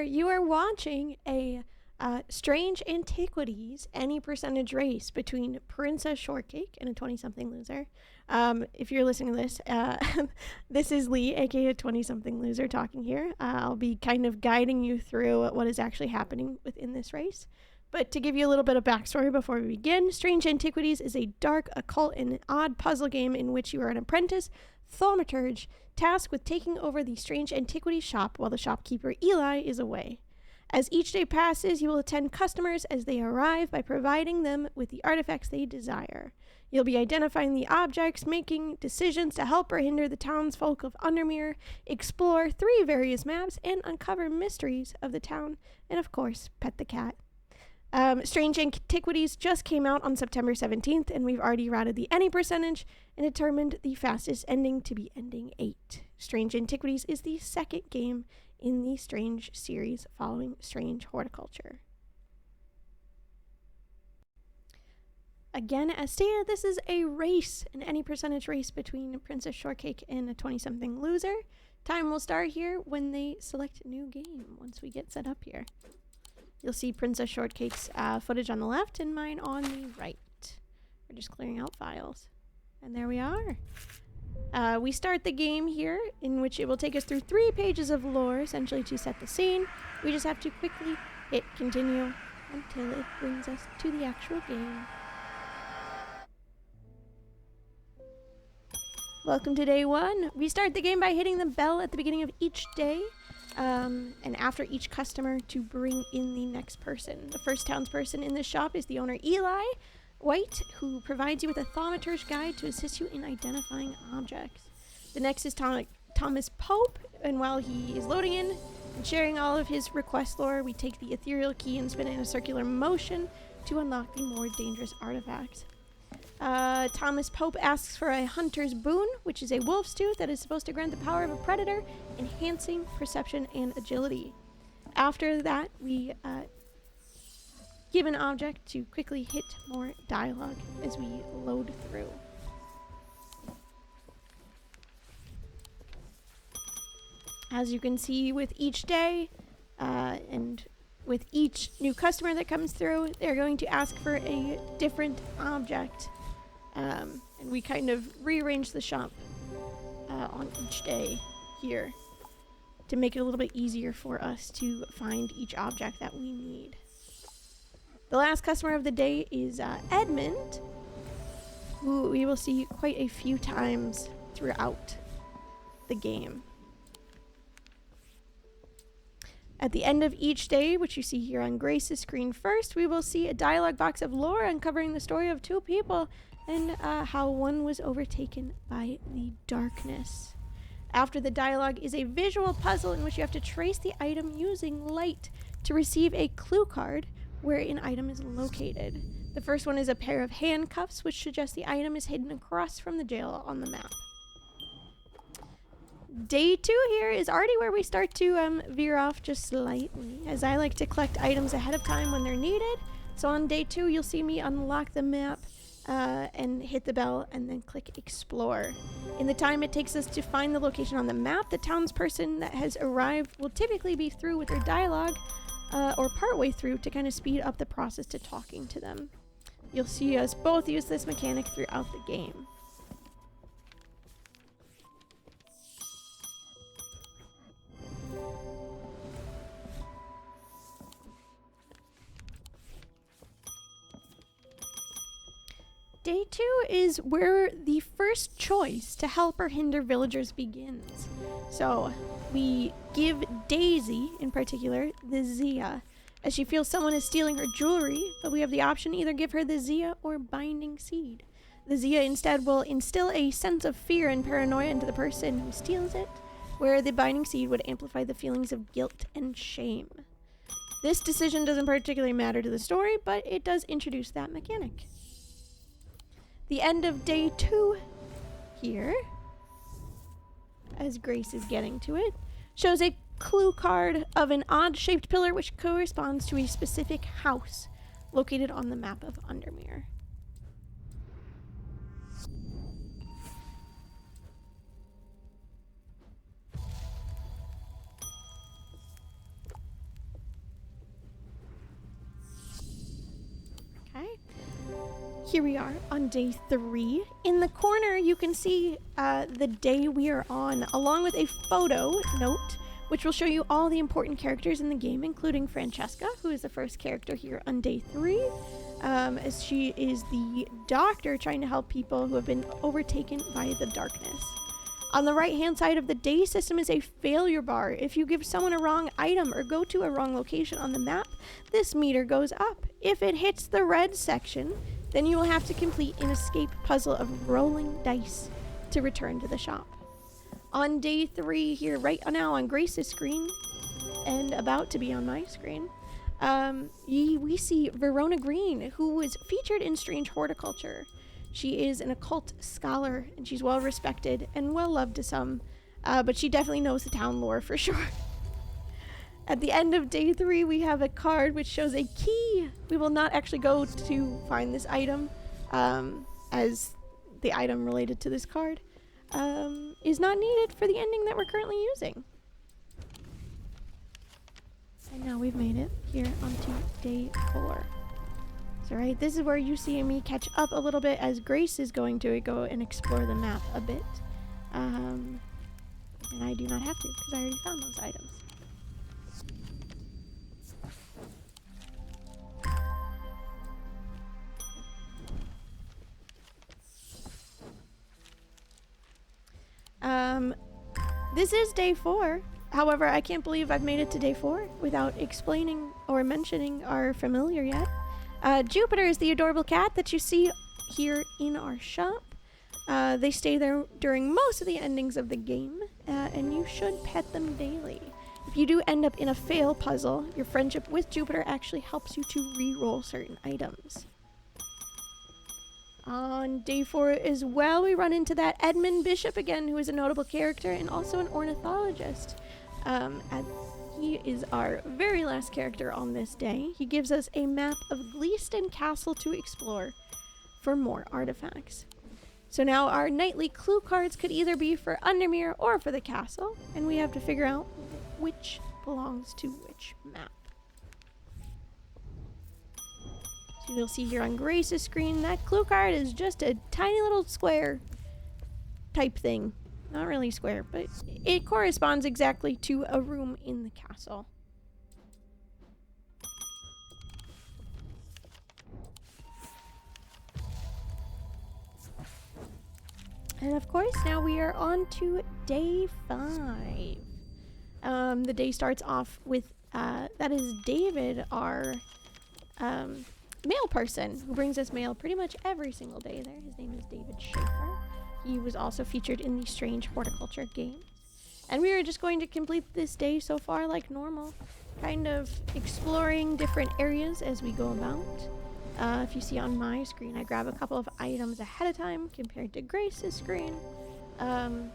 You are watching a strange Antiquities Any Percentage Race between Princess Shortcake and a 20-something loser. If you're listening to this, this is Lee, aka 20-something loser, talking here. I'll be kind of guiding you through what is actually happening within this race. But to give you a little bit of backstory before we begin, Strange Antiquities is a dark, occult, and odd puzzle game in which you are an apprentice thaumaturge tasked with taking over the Strange Antiquities shop while the shopkeeper Eli is away. As each day passes, you will attend customers as they arrive by providing them with the artifacts they desire. You'll be identifying the objects, making decisions to help or hinder the townsfolk of Undermere, explore 3 various maps, and uncover mysteries of the town, and of course, pet the cat. Strange Antiquities just came out on September 17th, and we've already routed the any percentage and determined the fastest ending to be ending 8. Strange Antiquities is the second game in the Strange series following Strange Horticulture. Again, as stated, this is a race, an any percentage race between Princess Shortcake and a 20-something loser. Time will start here when they select new game once we get set up here. You'll see Princess Shortcake's footage on the left and mine on the right. We're just clearing out files. And there we are. We start the game here, in which it will take us through 3 pages of lore, essentially to set the scene. We just have to quickly hit continue until it brings us to the actual game. Welcome to day 1. We start the game by hitting the bell at the beginning of each day. And after each customer to bring in the next person. The first townsperson in this shop is the owner Eli White, who provides you with a thaumaturge guide to assist you in identifying objects. The next is Thomas Pope, and while he is loading in and sharing all of his request lore, we take the ethereal key and spin it in a circular motion to unlock the more dangerous artifacts. Thomas Pope asks for a hunter's boon, which is a wolf's tooth that is supposed to grant the power of a predator, enhancing perception and agility. After that, we give an object to quickly hit more dialogue as we load through. As you can see with each day, and with each new customer that comes through, they're going to ask for a different object. And we kind of rearrange the shop on each day here to make it a little bit easier for us to find each object that we need. The last customer of the day is Edmund, who we will see quite a few times throughout the game. At the end of each day, which you see here on Grace's screen first, we will see a dialogue box of lore uncovering the story of 2 people and how one was overtaken by the darkness. After the dialogue is a visual puzzle in which you have to trace the item using light to receive a clue card where an item is located. The first one is a pair of handcuffs, which suggests the item is hidden across from the jail on the map. Day 2 here is already where we start to veer off just slightly, as I like to collect items ahead of time when they're needed. So on day 2, you'll see me unlock the map and hit the bell and then click explore. In the time it takes us to find the location on the map, the townsperson that has arrived will typically be through with their dialogue or partway through to kind of speed up the process to talking to them. You'll see us both use this mechanic throughout the game. Day 2 is where the first choice to help or hinder villagers begins. So we give Daisy, in particular, the Zia, as she feels someone is stealing her jewelry, but we have the option to either give her the Zia or Binding Seed. The Zia instead will instill a sense of fear and paranoia into the person who steals it, where the Binding Seed would amplify the feelings of guilt and shame. This decision doesn't particularly matter to the story, but it does introduce that mechanic. The end of day 2 here, as Grace is getting to it, shows a clue card of an odd-shaped pillar which corresponds to a specific house located on the map of Undermere. Here we are on day 3. In the corner, you can see the day we are on, along with a photo note, which will show you all the important characters in the game, including Francesca, who is the first character here on day 3, as she is the doctor trying to help people who have been overtaken by the darkness. On the right-hand side of the day system is a failure bar. If you give someone a wrong item or go to a wrong location on the map, this meter goes up. If it hits the red section, then you will have to complete an escape puzzle of rolling dice to return to the shop. On day 3 here, right now on Grace's screen, and about to be on my screen, we see Verona Green, who was featured in Strange Horticulture. She is an occult scholar, and she's well respected and well loved to some, but she definitely knows the town lore for sure. At the end of day 3, we have a card which shows a key. We will not actually go to find this item, as the item related to this card is not needed for the ending that we're currently using. And now we've made it here onto day 4. So right, this is where you see me catch up a little bit as Grace is going to go and explore the map a bit. And I do not have to because I already found those items. This is day 4. However, I can't believe I've made it to day 4 without explaining or mentioning our familiar yet. Jupiter is the adorable cat that you see here in our shop. They stay there during most of the endings of the game, and you should pet them daily. If you do end up in a fail puzzle, your friendship with Jupiter actually helps you to re-roll certain items. On day 4 as well, we run into that Edmund Bishop again, who is a notable character and also an ornithologist. And he is our very last character on this day. He gives us a map of Gleaston Castle to explore for more artifacts. So now our nightly clue cards could either be for Undermere or for the castle, and we have to figure out which belongs to which map. So you'll see here on Grace's screen, that clue card is just a tiny little square type thing. Not really square, but it corresponds exactly to a room in the castle. And of course, now we are on to day 5. The day starts off with, that is David, our mail person, who brings us mail pretty much every single day there. His name is David Schaefer. He was also featured in the Strange Horticulture games. And we are just going to complete this day so far like normal, kind of exploring different areas as we go about. If you see on my screen, I grab a couple of items ahead of time compared to Grace's screen. And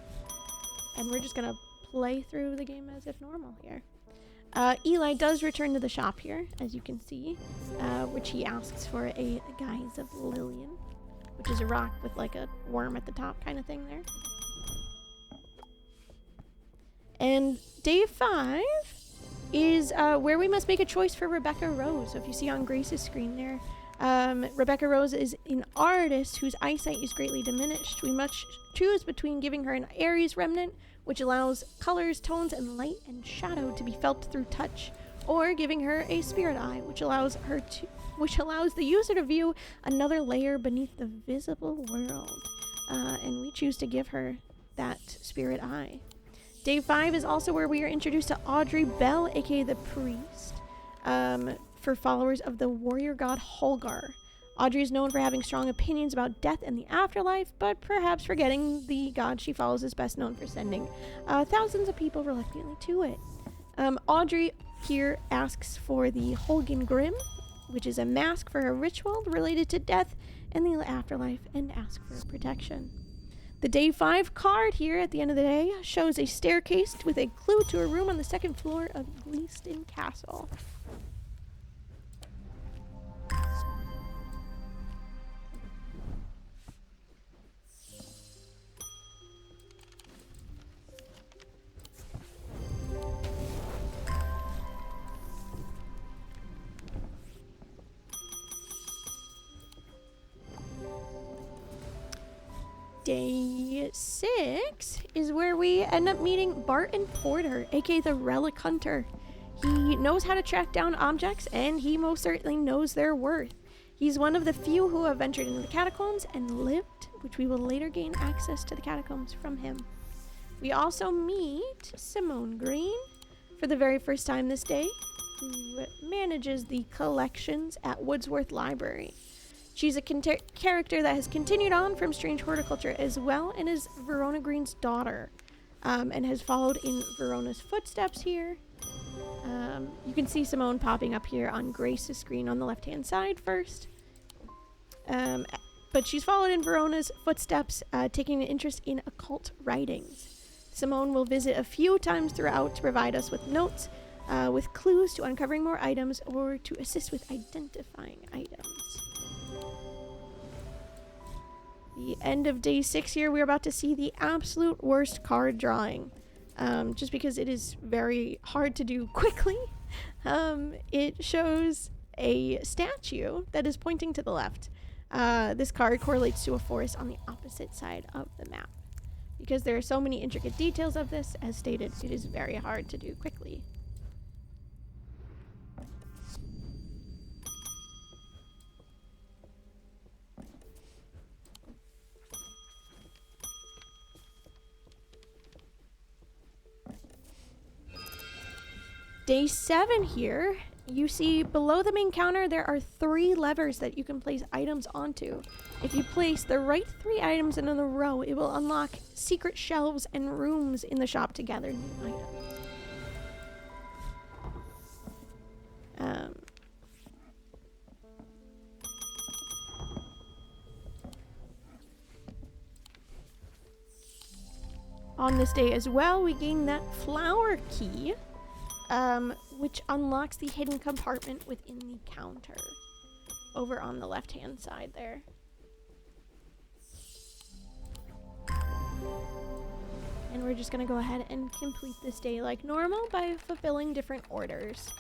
we're just going to play through the game as if normal here. Eli does return to the shop here, as you can see, which he asks for a guise of Lillian, which is a rock with like a worm at the top kind of thing there. And day 5 is where we must make a choice for Rebecca Rose. So if you see on Grace's screen there, Rebecca Rose is an artist whose eyesight is greatly diminished. We must choose between giving her an Aries remnant, which allows colors, tones, and light and shadow to be felt through touch, or giving her a spirit eye, which allows the user to view another layer beneath the visible world. And we choose to give her that spirit eye. Day 5 is also where we are introduced to Audrey Bell, aka the priest, for followers of the warrior god Holgar. Audrey is known for having strong opinions about death and the afterlife, but perhaps forgetting the god she follows is best known for sending thousands of people reluctantly to it. Audrey here asks for the Holgen Grim, which is a mask for a ritual related to death and the afterlife, and asks for protection. The day 5 card here at the end of the day shows a staircase with a clue to a room on the 2nd floor of Gleaston Castle. Day 6 is where we end up meeting Barton Porter, aka the Relic Hunter. He knows how to track down objects, and he most certainly knows their worth. He's one of the few who have ventured into the catacombs and lived, which we will later gain access to the catacombs from him. We also meet Simone Green for the very first time this day, who manages the collections at Woodsworth Library. She's a character that has continued on from Strange Horticulture as well, and is Verona Green's daughter, and has followed in Verona's footsteps here. You can see Simone popping up here on Grace's screen on the left-hand side first. But she's followed in Verona's footsteps, taking an interest in occult writings. Simone will visit a few times throughout to provide us with notes, with clues to uncovering more items or to assist with identifying items. The end of day 6 here, we're about to see the absolute worst card drawing. Just because it is very hard to do quickly. It shows a statue that is pointing to the left. This card correlates to a forest on the opposite side of the map. Because there are so many intricate details of this, as stated, it is very hard to do quickly. Day 7 here, you see below the main counter there are 3 levers that you can place items onto. If you place the right 3 items in a row, it will unlock secret shelves and rooms in the shop to gather new items. On this day as well, we gain that flower key, which unlocks the hidden compartment within the counter over on the left-hand side there. And we're just going to go ahead and complete this day like normal by fulfilling different orders.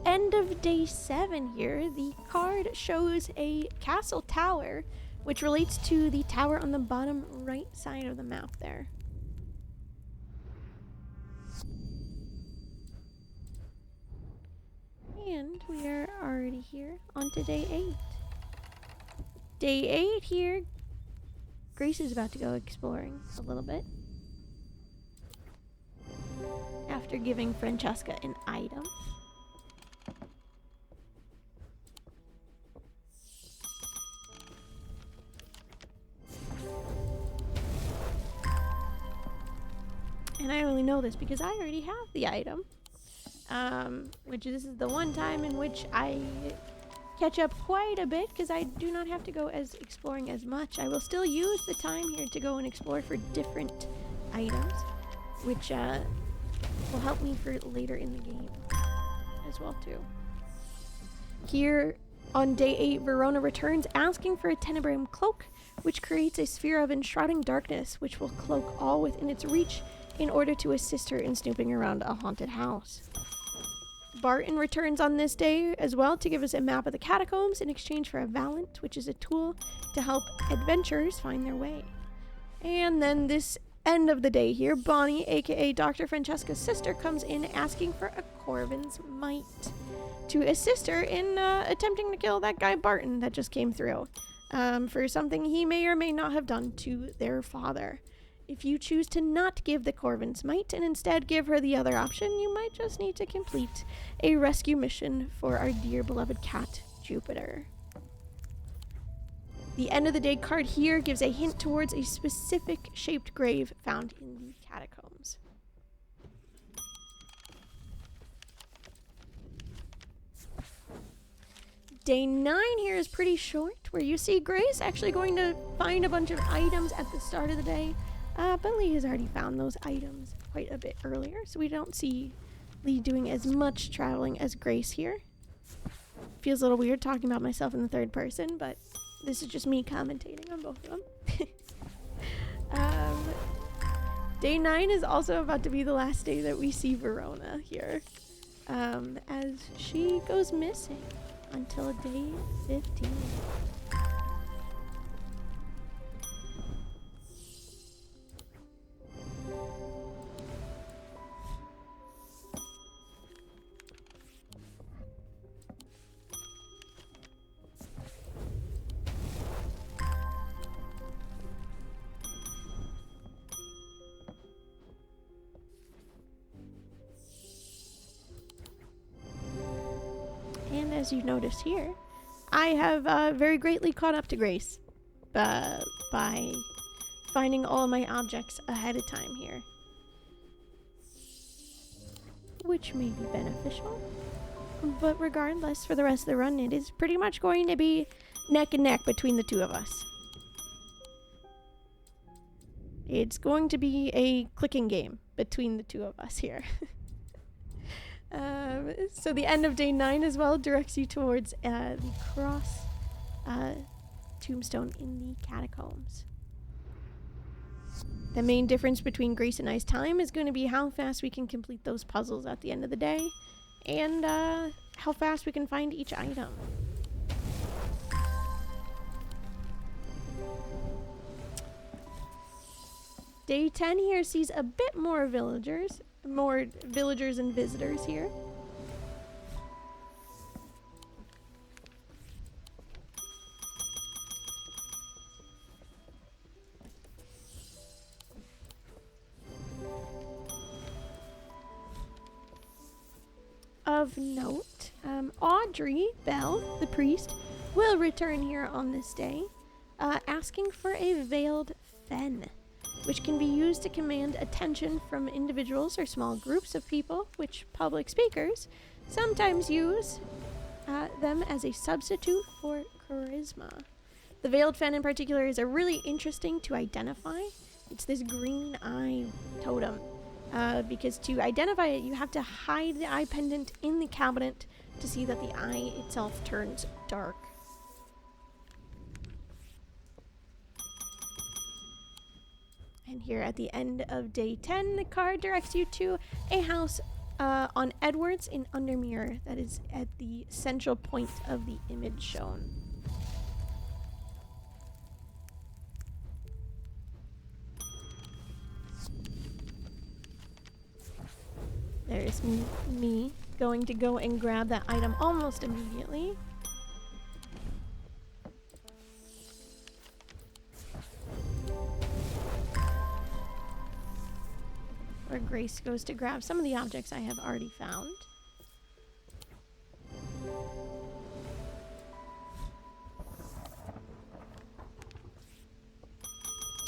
End of day 7 here, the card shows a castle tower, which relates to the tower on the bottom right side of the map there. And we are already here on to day 8. Day 8 here, Grace is about to go exploring a little bit. After giving Francesca an item. And I only know this because I already have the item. Which this is the one time in which I catch up quite a bit because I do not have to go as exploring as much. I will still use the time here to go and explore for different items, which will help me for later in the game as well too. Here on day 8, Verona returns asking for a Tenebrae cloak, which creates a sphere of enshrouding darkness, which will cloak all within its reach in order to assist her in snooping around a haunted house. Barton returns on this day as well to give us a map of the catacombs in exchange for a Valant, which is a tool to help adventurers find their way. And then this end of the day here, Bonnie, aka Dr. Francesca's sister, comes in asking for a Corvin's Might to assist her in attempting to kill that guy Barton that just came through for something he may or may not have done to their father. If you choose to not give the Corvin's Might and instead give her the other option, you might just need to complete a rescue mission for our dear beloved cat, Jupiter. The end of the day card here gives a hint towards a specific shaped grave found in the catacombs. Day 9 here is pretty short, where you see Grace actually going to find a bunch of items at the start of the day. But Lee has already found those items quite a bit earlier, so we don't see definitely doing as much traveling as Grace here. Feels a little weird talking about myself in the third person, but this is just me commentating on both of them. Day 9 is also about to be the last day that we see Verona here, as she goes missing until day 15. And as you notice here, I have very greatly caught up to Grace by finding all my objects ahead of time here, which may be beneficial. But regardless, for the rest of the run, it is pretty much going to be neck and neck between the two of us. It's going to be a clicking game between the two of us here. So the end of day 9 as well directs you towards the cross tombstone in the catacombs. The main difference between Grace and I's time is going to be how fast we can complete those puzzles at the end of the day, and how fast we can find each item. Day 10 here sees a bit more villagers and visitors here. Of note, Audrey Bell, the priest, will return here on this day, asking for a veiled fen, which can be used to command attention from individuals or small groups of people, which public speakers sometimes use them as a substitute for charisma. The veiled fen in particular is a really interesting to identify. It's this green eye totem. Because to identify it, you have to hide the eye pendant in the cabinet to see that the eye itself turns dark. And here at the end of day 10, the card directs you to a house on Edwards in Undermere that is at the central point of the image shown. There's me going to go and grab that item almost immediately. Where Grace goes to grab some of the objects I have already found.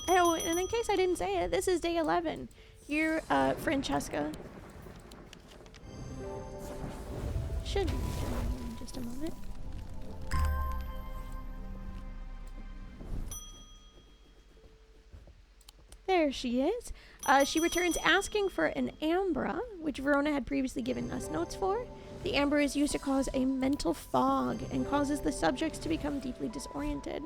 Oh, and in case I didn't say it, this is day 11. Here, Francesca should be returning here in just a moment. There she is. She returns asking for an ambra, which Verona had previously given us notes for. The amber is used to cause a mental fog and causes the subjects to become deeply disoriented.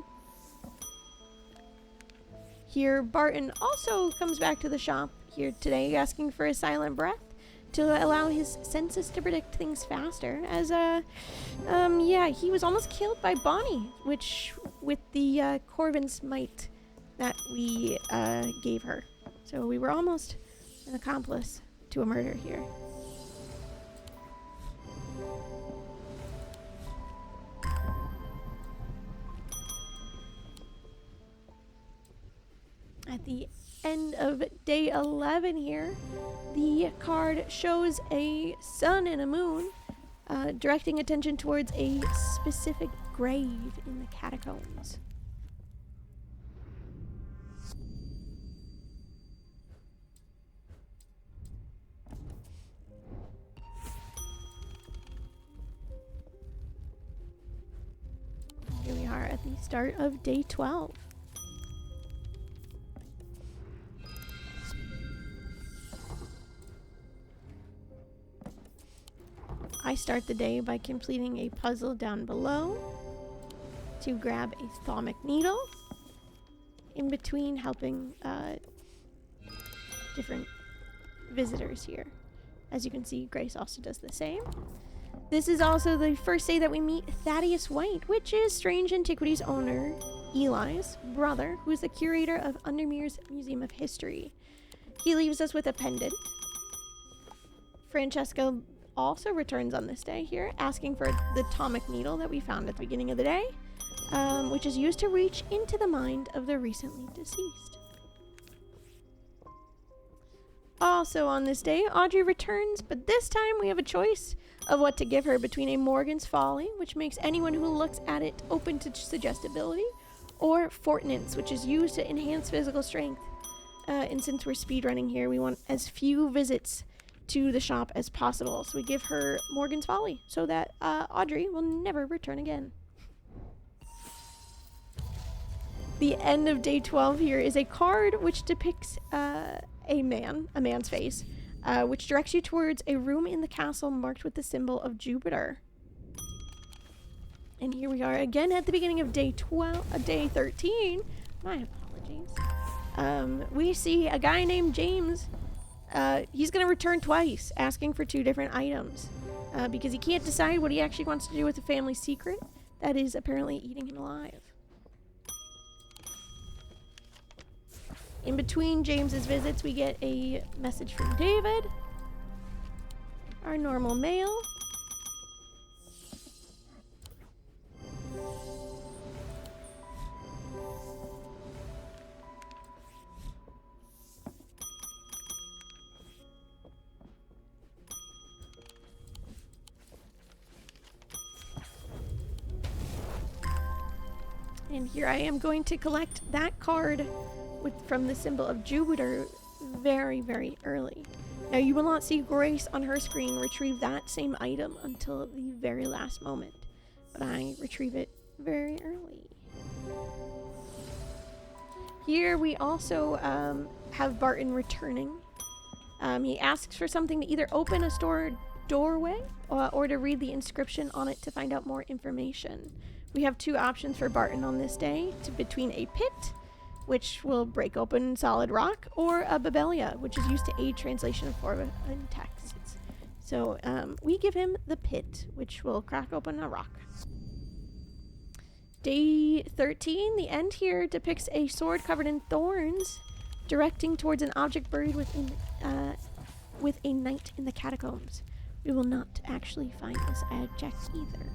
Here, Barton also comes back to the shop here today asking for a silent breath to allow his senses to predict things faster, as he was almost killed by Bonnie, which with the Corvin's might that we gave her. So we were almost an accomplice to a murder here. At the end of day 11 here, the card shows a sun and a moon, directing attention towards a specific grave in the catacombs. Here we are at the start of day 12. I start the day by completing a puzzle down below to grab a thermic needle, in between helping different visitors here. As you can see, Grace also does the same. This is also the first day that we meet Thaddeus White, which is Strange Antiquities owner Eli's brother, who is the curator of Undermere's Museum of History. He leaves us with a pendant. Francesca also returns on this day here, asking for the atomic needle that we found at the beginning of the day, which is used to reach into the mind of the recently deceased. Also on this day, Audrey returns, but this time we have a choice of what to give her between a Morgan's Folly, which makes anyone who looks at it open to suggestibility, or Fortnance, which is used to enhance physical strength. And since we're speedrunning here, we want as few visits to the shop as possible. So we give her Morgan's Folly so that Audrey will never return again. The end of day 12 here is a card which depicts a man's face, which directs you towards a room in the castle marked with the symbol of Jupiter. And here we are again at the beginning of day 13. My apologies. We see a guy named James. He's going to return twice, asking for 2 different items, because he can't decide what he actually wants to do with the family secret that is apparently eating him alive. In between James's visits, we get a message from David, our normal mail. And here I am going to collect that card from the symbol of Jupiter very, very early. Now you will not see Grace on her screen retrieve that same item until the very last moment, but I retrieve it very early. Here we also have Barton returning. He asks for something to either open a store doorway or to read the inscription on it to find out more information. We have 2 options for Barton on this day, between a pit, which will break open solid rock, or a Babelia, which is used to aid translation of foreign texts. So we give him the pit, which will crack open a rock. Day 13, the end here, depicts a sword covered in thorns, directing towards an object buried within with a knight in the catacombs. We will not actually find this object either.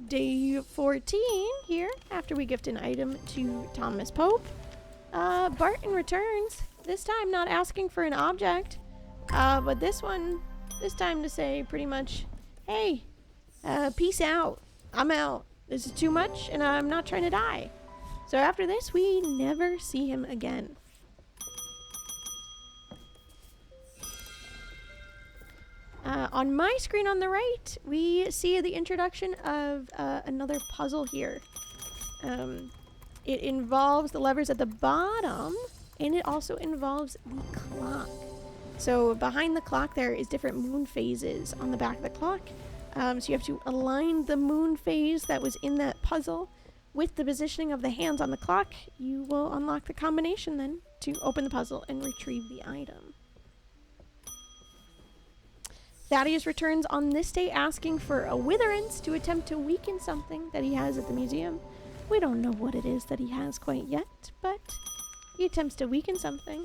Day 14 here, after we gift an item to Thomas Pope, Barton returns, this time not asking for an object, but this time to say pretty much, hey, peace out, I'm out, this is too much and I'm not trying to die. So after this, we never see him again. On my screen on the right, we see the introduction of another puzzle here. It involves the levers at the bottom, and it also involves the clock. So behind the clock there is different moon phases on the back of the clock. So you have to align the moon phase that was in that puzzle with the positioning of the hands on the clock. You will unlock the combination then to open the puzzle and retrieve the item. Thaddeus returns on this day asking for a witherance to attempt to weaken something that he has at the museum. We don't know what it is that he has quite yet, but he attempts to weaken something.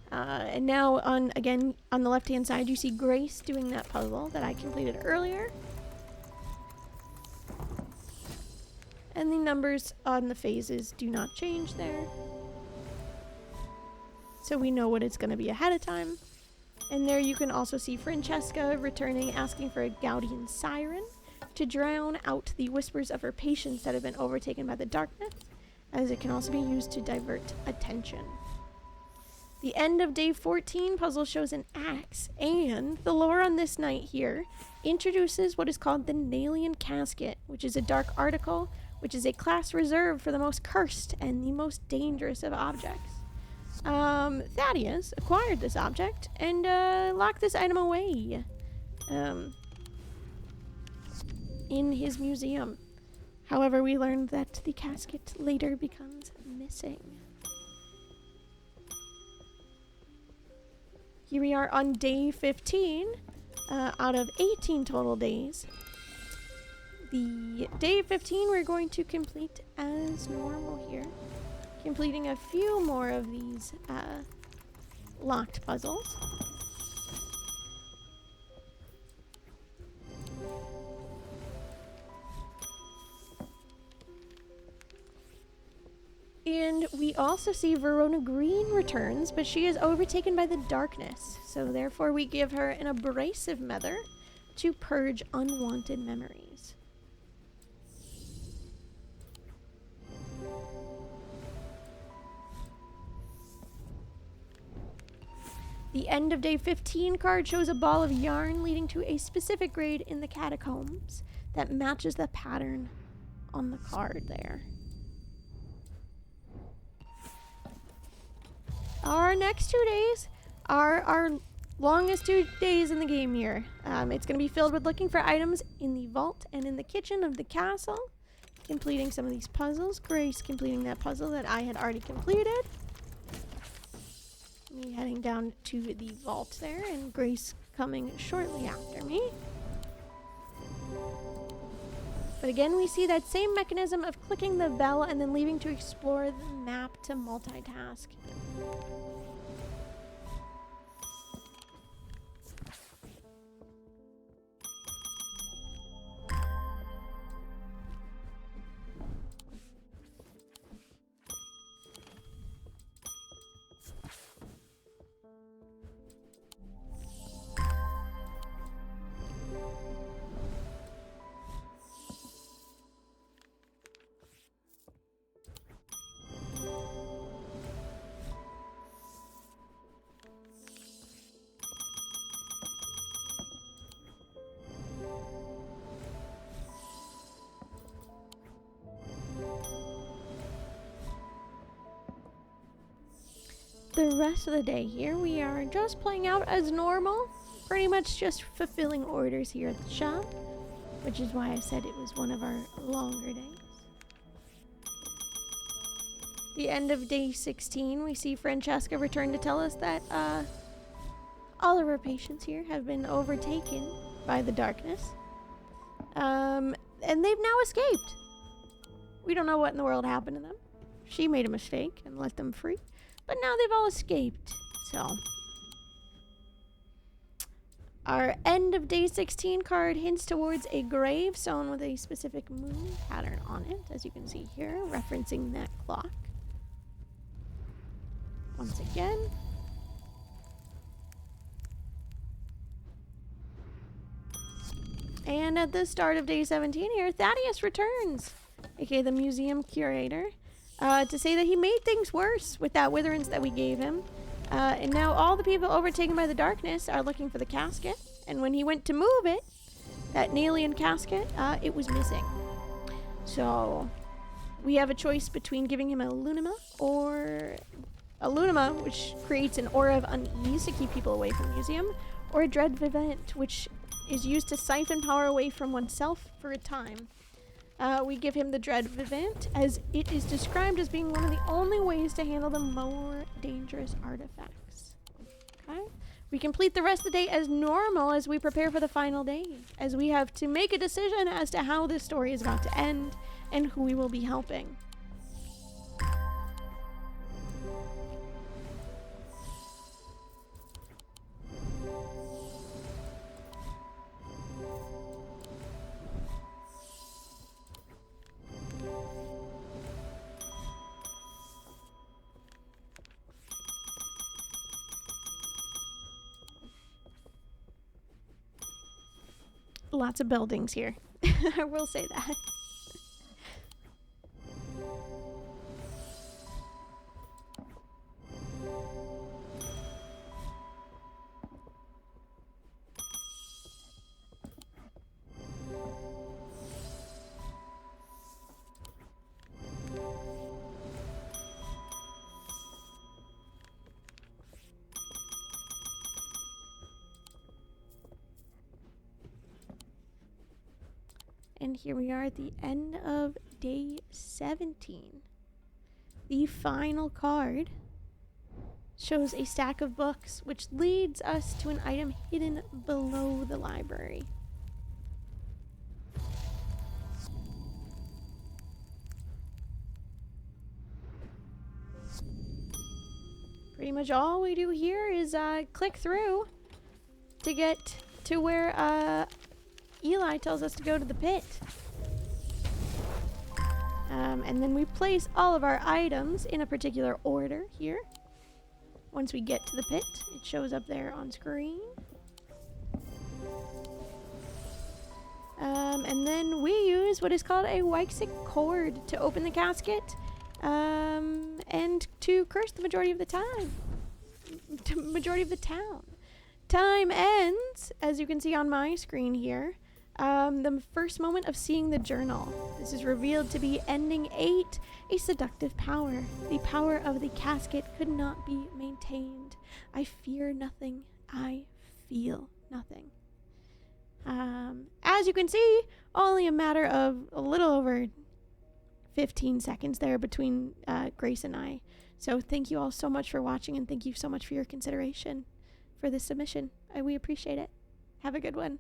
And now, on the left-hand side, you see Grace doing that puzzle that I completed earlier. And the numbers on the phases do not change there. So we know what it's going to be ahead of time. And there you can also see Francesca returning, asking for a Gaudian siren to drown out the whispers of her patients that have been overtaken by the darkness, as it can also be used to divert attention. The end of day 14 puzzle shows an axe, and the lore on this night here introduces what is called the Nalian Casket, which is a dark article, which is a class reserved for the most cursed and the most dangerous of objects. Thaddeus acquired this object and locked this item away in his museum. However, we learned that the casket later becomes missing. Here we are on day 15 out of 18 total days. The day 15 we're going to complete as normal here. Completing a few more of these locked puzzles. And we also see Verona Green returns, but she is overtaken by the darkness. So therefore we give her an abrasive mother to purge unwanted memories. The end of day 15 card shows a ball of yarn leading to a specific grade in the catacombs that matches the pattern on the card there. Our next 2 days are our longest 2 days in the game here. It's going to be filled with looking for items in the vault and in the kitchen of the castle. Completing some of these puzzles. Grace completing that puzzle that I had already completed. Me heading down to the vault there, and Grace coming shortly after me. But again, we see that same mechanism of clicking the bell and then leaving to explore the map to multitask. The rest of the day here, we are just playing out as normal. Pretty much just fulfilling orders here at the shop, which is why I said it was one of our longer days. The end of day 16, we see Francesca return to tell us that all of our patients here have been overtaken by the darkness. And they've now escaped. We don't know what in the world happened to them. She made a mistake and let them free. But now they've all escaped, so. Our end of day 16 card hints towards a gravestone with a specific moon pattern on it, as you can see here, referencing that clock. Once again. And at the start of day 17 here, Thaddeus returns, aka the museum curator. To say that he made things worse with that witherance that we gave him. And now all the people overtaken by the darkness are looking for the casket. And when he went to move it, that Nalian casket, it was missing. So we have a choice between giving him a Lunima, which creates an aura of unease to keep people away from the museum, or a Dread Vivant, which is used to siphon power away from oneself for a time. We give him the Dread Vivant, as it is described as being one of the only ways to handle the more dangerous artifacts. Okay? We complete the rest of the day as normal as we prepare for the final day, as we have to make a decision as to how this story is about to end and who we will be helping. Lots of buildings here. I will say that. And here we are at the end of day 17. The final card shows a stack of books, which leads us to an item hidden below the library. Pretty much all we do here is click through to get to where Eli tells us to go to the pit. And then we place all of our items in a particular order here. Once we get to the pit, it shows up there on screen. And then we use what is called a Wyxic cord to open the casket and to curse the majority of the time. Majority of the town. Time ends, as you can see on my screen here, the first moment of seeing the journal. This is revealed to be ending 8, a seductive power. The power of the casket could not be maintained. I fear nothing. I feel nothing. As you can see, only a matter of a little over 15 seconds there between Grace and I. So thank you all so much for watching, and thank you so much for your consideration for this submission. We appreciate it. Have a good one.